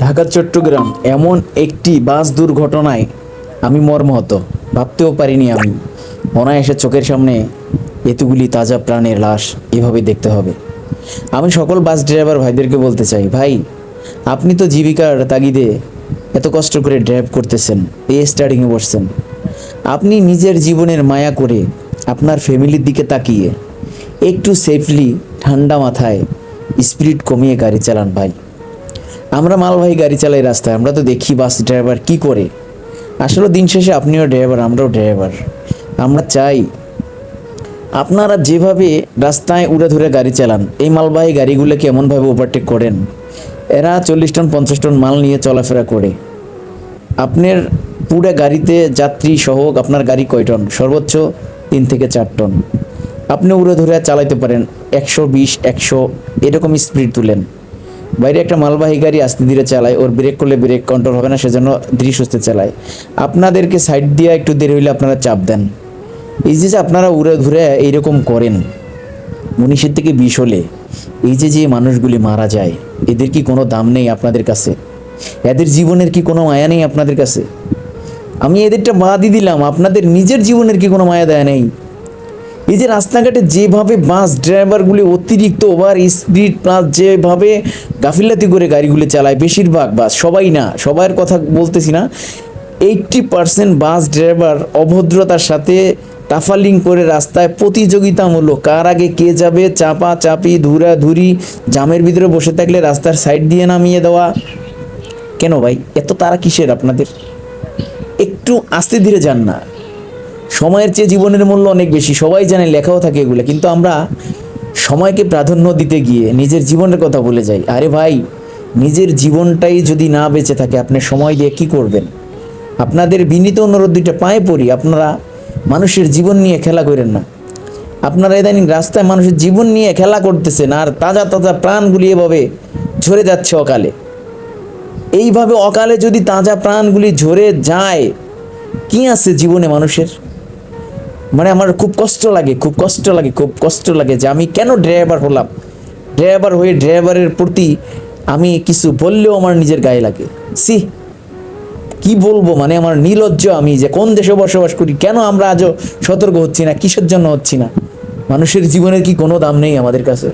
ঢাকা চট্টগ্রাম এমন একটি বাস দুর্ঘটনায় আমি মর্মাহত, ভাবতেও পারিনি আমি অনায়াসে চোখের সামনে এতগুলি তাজা প্রাণের লাশ এভাবে দেখতে হবে। আমি সকল বাস ড্রাইভার ভাইদেরকে বলতে চাই, ভাই আপনি তো জীবিকার তাগিদে এত কষ্ট করে ড্রাইভ করতেছেন, এই স্টার্টিংয়ে বসছেন, আপনি নিজের জীবনের মায়া করে আপনার ফ্যামিলির দিকে তাকিয়ে একটু সেফলি ঠান্ডা মাথায় স্পিড কমিয়ে গাড়ি চালান ভাই। আমরা মালবাহী গাড়ি চালাই রাস্তায়, আমরা তো দেখি বাস ড্রাইভার কি করে। আসলে দিন শেষে আপনিও ড্রাইভার, আমরাও ড্রাইভার। আমরা চাই আপনারা যেভাবে রাস্তায় উড়ে ধরে গাড়ি চালান, এই মালবাহী গাড়িগুলোকে এমনভাবে ওভারটেক করেন, এরা 40 টন 50 টন মাল নিয়ে চলাফেরা করে। আপনার পুরো গাড়িতে যাত্রী সহ আপনার গাড়ি কয় টন? সর্বোচ্চ 3 থেকে 4 টন। আপনি উড়ে ধরে চালাইতে পারেন 120 100 এরকম স্পিড তুলেন। বাইরে একটা মালবাহী গাড়ি আস্তে ধীরে চালায়, ওর ব্রেক করলে ব্রেক কন্ট্রোল হবে না, সেজন্য ধীরে সুস্থে চালায়। আপনাদেরকে সাইড দিয়ে একটু দেরি হইলে আপনারা চাপ দেন। এই যে আপনারা উড়ে ধরে এইরকম করেন, 19-এর থেকে 20 হলে এই যে মানুষগুলি মারা যায়, এদের কি কোনো দাম নেই আপনাদের কাছে? এদের জীবনের কি কোনো মায়া নেই আপনাদের কাছে? আমি এদেরটা বাদই দিলাম, আপনাদের নিজের জীবনের কি কোনো মায়া দেয়া নেই? এই যে রাস্তাঘাটে যেভাবে বাস ড্রাইভারগুলি অতিরিক্ত ওভার স্পিড প্লাস যেভাবে গাফিলাতি করে গাড়িগুলি চালায়, বেশিরভাগ বাস, সবাই না, সবার কথা বলতেছি না, 80% বাস ড্রাইভার অভদ্রতার সাথে টাফালিং করে রাস্তায় প্রতিযোগিতামূলক কার আগে কে যাবে, চাপা চাপি ধুরাধুরি, জামের ভিতরে বসে থাকলে রাস্তার সাইড দিয়ে নামিয়ে দেওয়া। কেন ভাই এত তারা কিসের আপনাদের? একটু আস্তে ধীরে যান না। সময়ের চেয়ে জীবনের মূল্য অনেক বেশি, সবাই জানে, লেখাও থাকে এগুলো, কিন্তু আমরা সময়কে প্রাধান্য দিতে গিয়ে নিজের জীবনের কথা ভুলে যাই। আরে ভাই, নিজের জীবনটাই যদি না বেঁচে থাকে আপনি সময় দিয়ে কি করবেন? আপনাদের বিনীত অনুরোধ, দুইটা পায়ে পড়ি, আপনারা মানুষের জীবন নিয়ে খেলা করেন না। আপনারা ইদানিং রাস্তায় মানুষের জীবন নিয়ে খেলা করতেছেন, আর তাজা তাজা প্রাণগুলি এভাবে ঝরে যাচ্ছে অকালে। এইভাবে অকালে যদি তাজা প্রাণগুলি ঝরে যায়, কি আছে জীবনে মানুষের? মানে আমার খুব কষ্ট লাগে, খুব কষ্ট লাগে, খুব কষ্ট লাগে যে আমি কেন ড্রাইভার হলাম। ড্রাইভার হয়ে ড্রাইভারের প্রতি আমি কিছু বললেও আমার নিজের গায়ে লাগে। কি বলবো, মানে আমার নির্লজ্জ আমি যে কোন দেশে বসবাস করি, কেন আমরা আজও সতর্ক হচ্ছি না, কিসের জন্য হচ্ছি না? মানুষের জীবনের কি কোনো দাম নেই আমাদের কাছে?